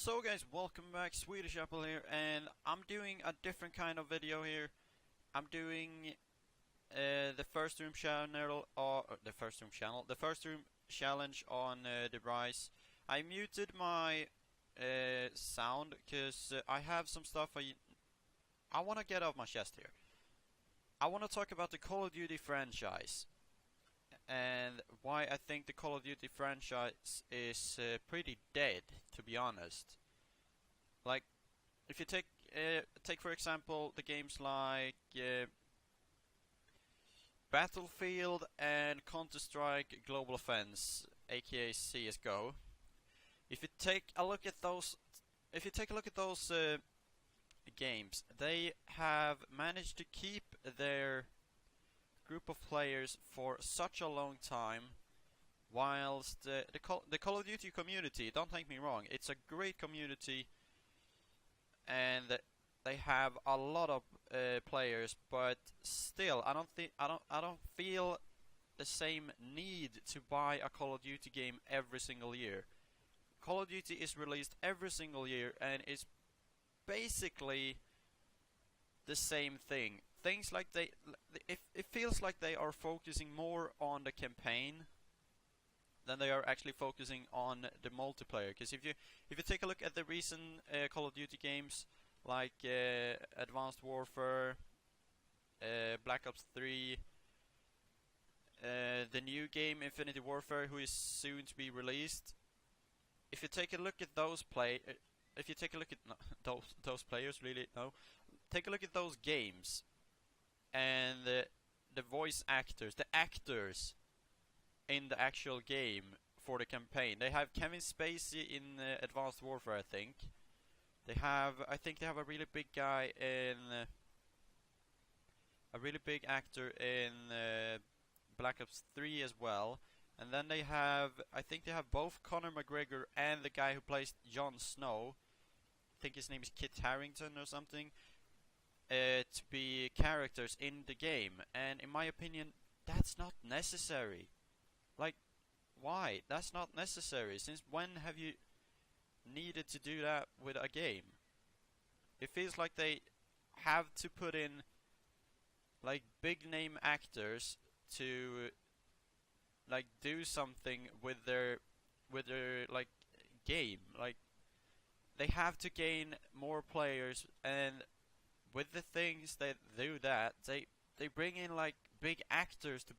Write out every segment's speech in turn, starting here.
So guys, welcome back, Swedishapple here, and I'm doing a different kind of video here. I'm doing the first room channel, or the first room challenge on the Rise. I muted my sound because I have some stuff I want to get off my chest here. I want to talk about the Call of Duty franchise and why I think the Call of Duty franchise is pretty dead, to be honest. Like, if you take for example the games like Battlefield and Counter-Strike Global Offense, aka CS:GO. If you take a look at those, games, they have managed to keep their group of players for such a long time. Whilst the Call of Duty community, don't take me wrong, it's a great community, and they have a lot of players, but still, I don't feel the same need to buy a Call of Duty game every single year. Call of Duty is released every single year, and it's basically the same thing. Things like it feels like they are focusing more on the campaign than they are actually focusing on the multiplayer. Because if you take a look at the recent Call of Duty games like Advanced Warfare, Black Ops 3, the new game Infinity Warfare, who is soon to be released. If you take a look at those those players, really, no. Take a look at those games and the voice actors, the actors in the actual game for the campaign. They have Kevin Spacey in Advanced Warfare, I think. I think they have a really big guy in a really big actor in Black Ops 3 as well. And then I think they have both Conor McGregor and the guy who plays Jon Snow, I think his name is Kit Harington or something, to be characters in the game. And in my opinion, that's not necessary. Like, why? That's not necessary. Since when have you needed to do that with a game? It feels like they have to put in like big name actors to like do something with their like game. Like, they have to gain more players, and with the things that do that, they bring in like big actors to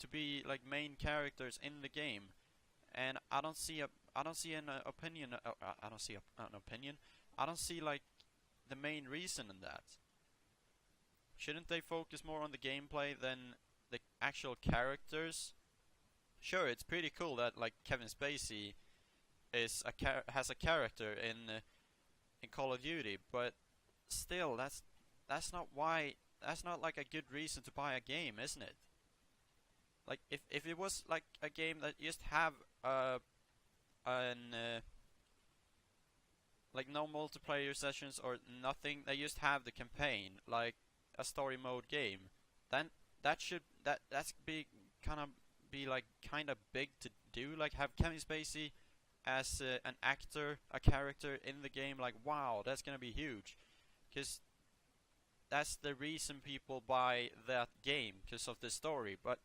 be like main characters in the game. And I don't see an opinion. I don't see an opinion. I don't see like the main reason in that. Shouldn't they focus more on the gameplay than the actual characters? Sure, it's pretty cool that like Kevin Spacey is has a character in Call of Duty, but still, that's not like a good reason to buy a game, isn't it? Like, if it was like a game that just have like no multiplayer sessions or nothing, they just have the campaign, like a story mode game, then that's kind of big to do. Like, have Kevin Spacey as an actor, a character in the game. Like, wow, that's gonna be huge, because that's the reason people buy that game, because of the story. But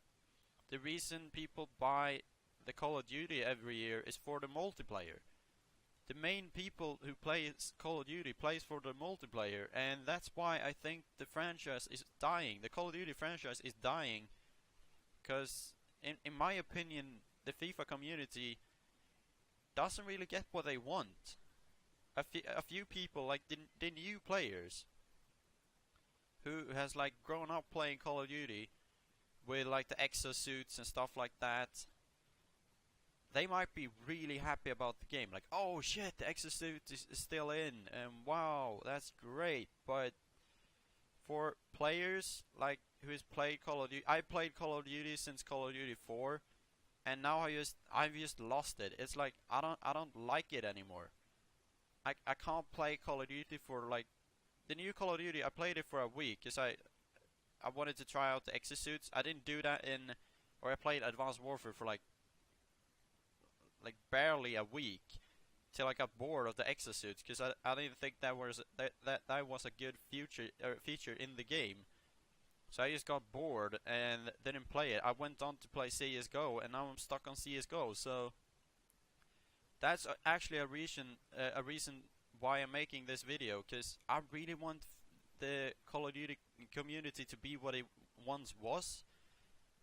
the reason people buy the Call of Duty every year is for the multiplayer. The main people who play Call of Duty plays for the multiplayer, and that's why I think the franchise is dying. The Call of Duty franchise is dying because, in my opinion, the FIFA community doesn't really get what they want. A few people, like the new players, who has like grown up playing Call of Duty with like the exosuits and stuff like that, they might be really happy about the game. Like, oh shit, the exosuit is still in, and wow, that's great. But for players like who has played Call of Duty, I played Call of Duty since Call of Duty 4, and now I've just lost it. It's like I don't like it anymore. I can't play Call of Duty for like the new Call of Duty. I played it for a week because I wanted to try out the exosuits. I didn't do that I played Advanced Warfare for like barely a week till I got bored of the exosuits, because I didn't think that was that was a good feature in the game. So I just got bored and didn't play it. I went on to play CS:GO, and now I'm stuck on CS:GO. So that's actually a reason why I'm making this video, because I really want the Call of Duty community to be what it once was.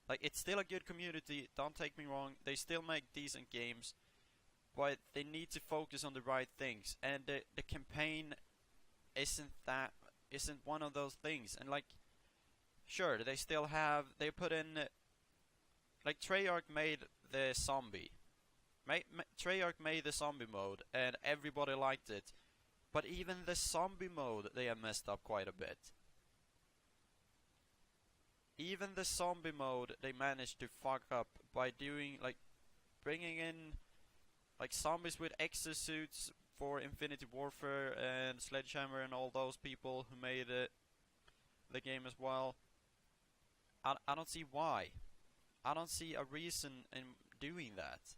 Like, it's still a good community, don't take me wrong, they still make decent games, but they need to focus on the right things, and the campaign isn't one of those things. And like, sure, they put in, like, Treyarch made the zombie. Treyarch made the zombie mode, and everybody liked it. But even the zombie mode, they have messed up quite a bit. Even the zombie mode, they managed to fuck up by doing, like, bringing in, like, zombies with exosuits for Infinity Warfare and Sledgehammer and all those people who made the game as well. I don't see why. I don't see a reason in doing that.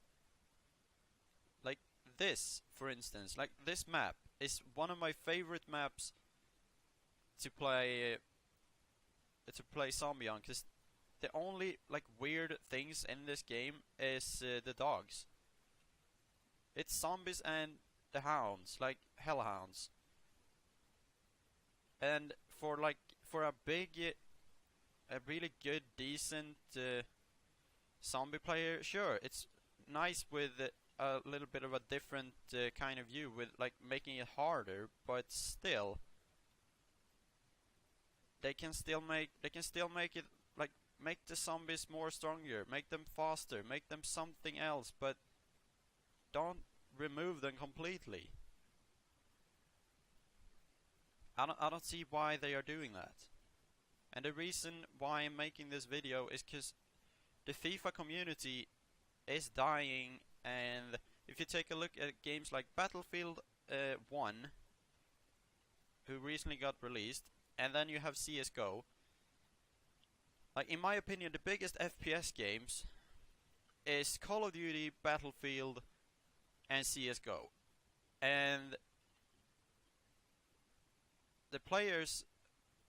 Like this, for instance, like this map is one of my favorite maps to play zombie on, because the only, like, weird things in this game is the dogs. It's zombies and the hounds, like hellhounds. And for a really good, decent zombie player, sure, it's nice with a little bit of a different kind of view, with, like, making it harder, but still they can still make it, like, make the zombies more stronger, make them faster, make them something else, but don't remove them completely. I don't see why they are doing that. And the reason why I'm making this video is because the FIFA community is dying. And if you take a look at games like Battlefield 1, who recently got released, and then you have CS:GO, like, in my opinion, the biggest FPS games is Call of Duty, Battlefield, and CS:GO. And the players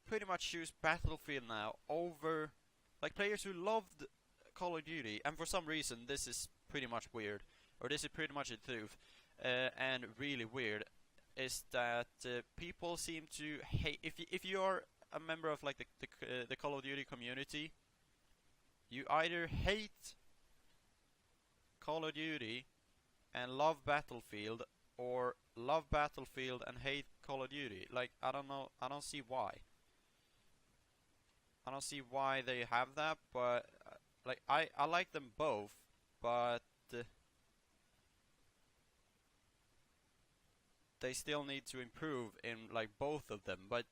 pretty much choose Battlefield now over, like, players who loved Call of Duty, and for some reason this is pretty much weird, or this is pretty much the truth, and really weird, is that people seem to hate, if you are a member of, like, the Call of Duty community, you either hate Call of Duty and love Battlefield, or love Battlefield and hate Call of Duty. Like, I don't know, I don't see why. I don't see why they have that, but like, I like them both, but they still need to improve in, like, both of them. But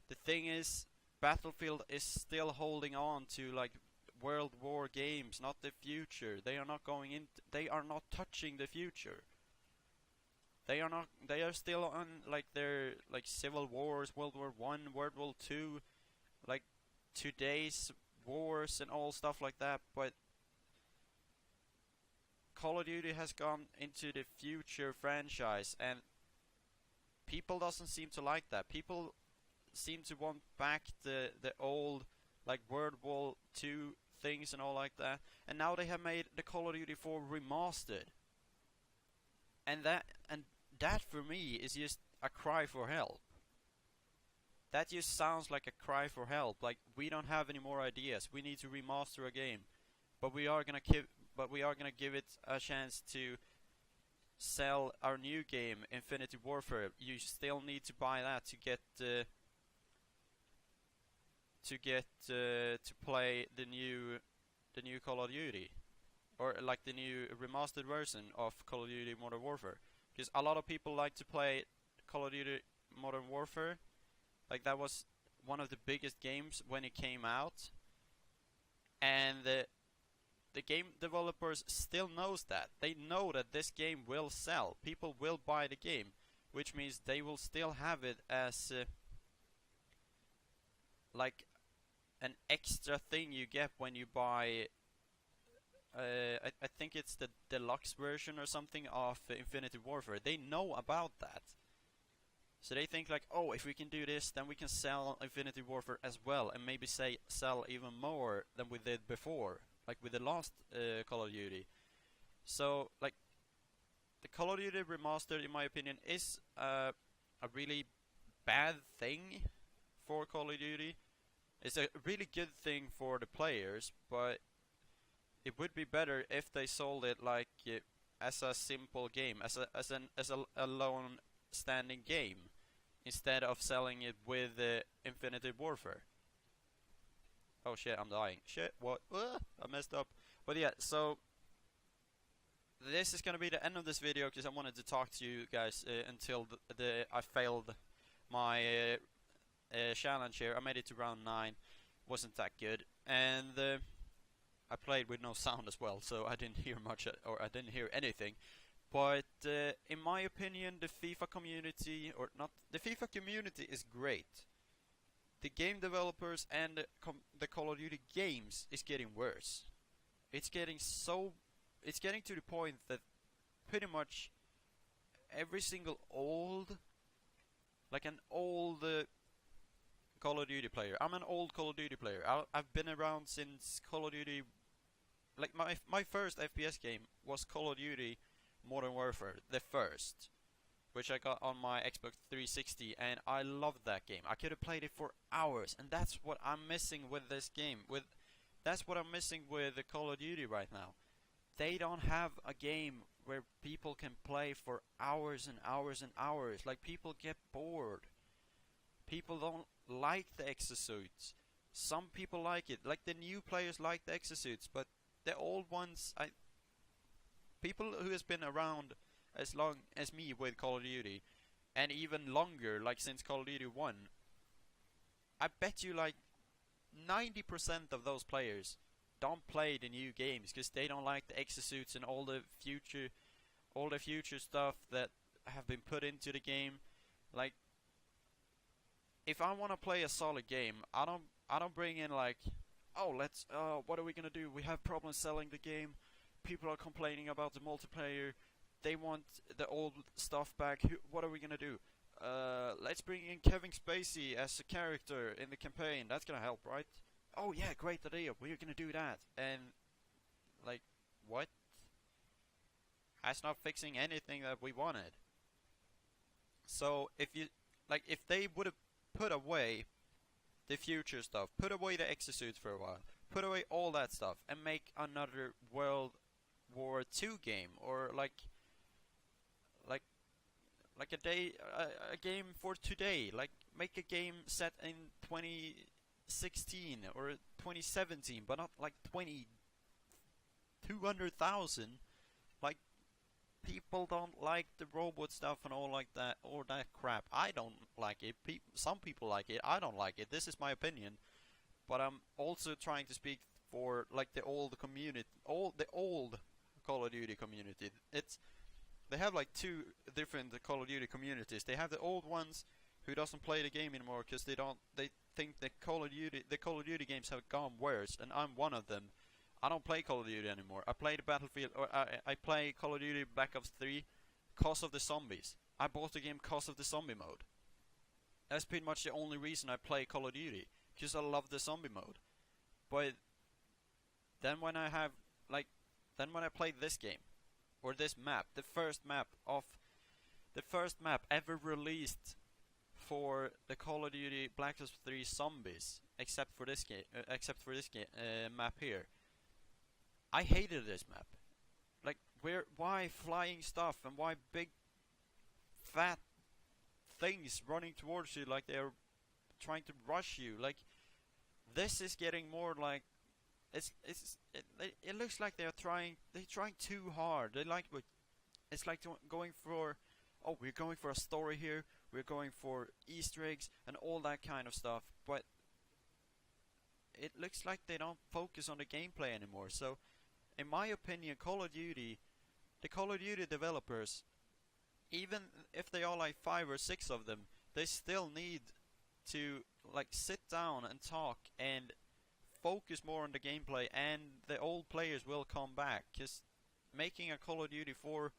the thing is, Battlefield is still holding on to, like, World War games, not the future. They are not going in. They are not touching the future. They are not. They are still on, like, their, like, civil wars, World War I, World War II, like today's wars and all stuff like that. But Call of Duty has gone into the future franchise, and people doesn't seem to like that. People seem to want back the old, like, World War II things and all like that. And now they have made the Call of Duty 4 remastered. And that for me is just a cry for help. That just sounds like a cry for help. Like, we don't have any more ideas. We need to remaster a game, but we are gonna give it a chance to sell our new game, Infinity Warfare. You still need to buy that to get to play the new Call of Duty, or, like, the new remastered version of Call of Duty Modern Warfare. Because a lot of people like to play Call of Duty Modern Warfare. Like, that was one of the biggest games when it came out, and the game developers still knows that. They know that this game will sell. People will buy the game, which means they will still have it as like an extra thing you get when you buy I think it's the deluxe version or something of Infinity Warfare. They know about that. So they think like, oh, if we can do this, then we can sell Infinity Warfare as well, and maybe sell even more than we did before, like with the last Call of Duty. So like the Call of Duty Remastered, in my opinion, is a really bad thing for Call of Duty. It's a really good thing for the players, but it would be better if they sold it like as a simple game, as a alone standing game, instead of selling it with Infinity Warfare. Oh shit, I'm dying. Shit, what? I messed up. But yeah, so this is gonna be the end of this video because I wanted to talk to you guys until I failed my challenge here. I made it to round 9, wasn't that good, and I played with no sound as well, so I didn't hear much, or I didn't hear anything. But in my opinion, the FIFA community, or not, the FIFA community is great. The game developers and the Call of Duty games is getting worse. It's getting to the point that pretty much every single old Call of Duty player. I'm an old Call of Duty player. I've been around since Call of Duty. Like my first FPS game was Call of Duty Modern Warfare, the first, which I got on my Xbox 360, and I loved that game. I could have played it for hours, and that's what I'm missing with this game. That's what I'm missing with the Call of Duty right now. They don't have a game where people can play for hours and hours and hours. Like, people get bored. People don't like the exosuits. Some people like it. Like, the new players like the exosuits, but the old ones, people who has been around as long as me with Call of Duty, and even longer, like since Call of Duty 1, I bet you like 90% of those players don't play the new games because they don't like the exosuits and all the future stuff that have been put into the game. Like, if I want to play a solid game, I don't bring in like, oh, what are we gonna do? We have problems selling the game. People are complaining about the multiplayer. They want the old stuff back. What are we gonna do? Let's bring in Kevin Spacey as a character in the campaign. That's gonna help, right? Oh yeah, great idea. We're gonna do that. And like, what? That's not fixing anything that we wanted. So if they would have put away the future stuff, put away the exosuits for a while, put away all that stuff, and make another World War II game, or like a game for today. Like, make a game set in 2016 or 2017, but not like 200,000. Like, people don't like the robot stuff and all like that, or that crap. I don't like it. Some people like it. I don't like it. This is my opinion. But I'm also trying to speak for like the old community, the old Call of Duty community. They have like two different Call of Duty communities. They have the old ones who doesn't play the game anymore because they think the Call of Duty games have gone worse, and I'm one of them. I don't play Call of Duty anymore. I play the Battlefield, or I play Call of Duty Black Ops 3 cause of the zombies. I bought the game cause of the zombie mode. That's pretty much the only reason I play Call of Duty, because I love the zombie mode. But then when I played this game, or this map, the first map ever released for the Call of Duty Black Ops 3 Zombies, except for this map here, I hated this map. Like, why flying stuff, and why big fat things running towards you like they're trying to rush you? Like, this is getting more like it looks like they're trying too hard. It's like going for, oh, we're going for a story here, we're going for Easter eggs and all that kind of stuff, but it looks like they don't focus on the gameplay anymore. So in my opinion, the Call of Duty developers, even if they are like 5 or 6 of them, they still need to like sit down and talk and focus more on the gameplay, and the old players will come back. Because making a Call of Duty 4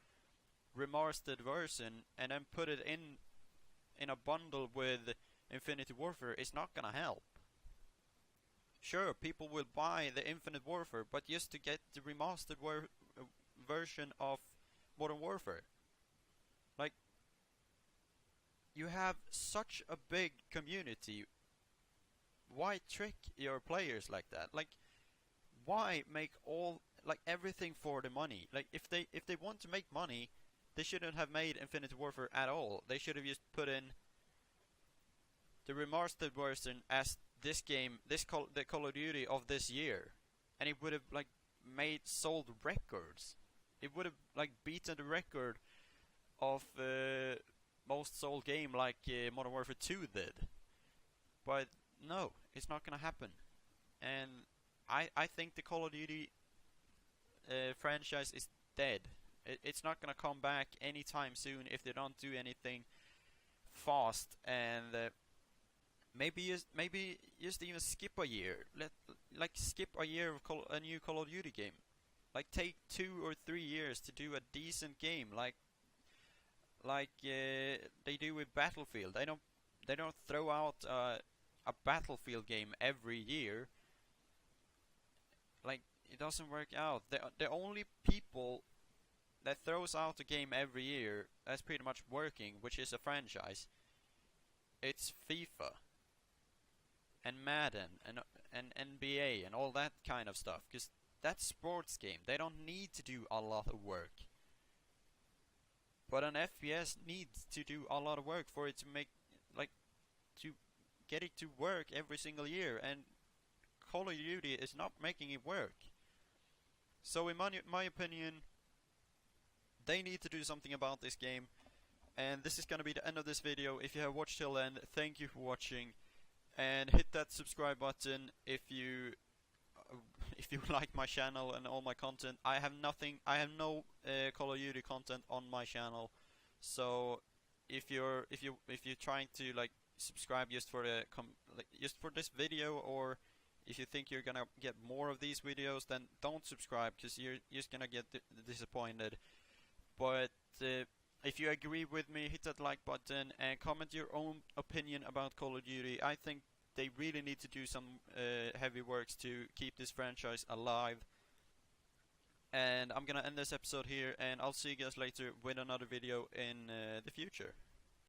remastered version and then put it in a bundle with Infinite Warfare is not gonna help. Sure, people will buy the Infinite Warfare, but just to get the remastered version of Modern Warfare. Like, you have such a big community. Why trick your players like that? Like, why make everything for the money? Like, if they want to make money, they shouldn't have made Infinite Warfare at all. They should have just put in the remastered version as this game, the Call of Duty of this year, and it would have like sold records. It would have like beaten the record of most sold game like Modern Warfare 2 did. But no, it's not gonna happen. And I think the Call of Duty franchise is dead. It's not gonna come back anytime soon if they don't do anything fast, and maybe just even skip a year. Skip a year of a new Call of Duty game. Like, take 2 or 3 years to do a decent game, like they do with Battlefield. They don't throw out a Battlefield game every year. Like, it doesn't work out. The only people that throws out a game every year that's pretty much working, which is a franchise, it's FIFA and Madden and NBA and all that kind of stuff, because that's sports game. They don't need to do a lot of work. But an FPS needs to do a lot of work for it to make, like, to get it to work every single year, and Call of Duty is not making it work. So in my opinion, they need to do something about this game. And this is gonna be the end of this video. If you have watched till end, thank you for watching, and hit that subscribe button if you like my channel and all my content. I have no Call of Duty content on my channel. So if you're trying to like subscribe just for just for this video, or if you think you're gonna get more of these videos, then don't subscribe, because you're just gonna get disappointed. But if you agree with me, hit that like button and comment your own opinion about Call of Duty. I think they really need to do some heavy works to keep this franchise alive. And I'm gonna end this episode here, and I'll see you guys later with another video in the future.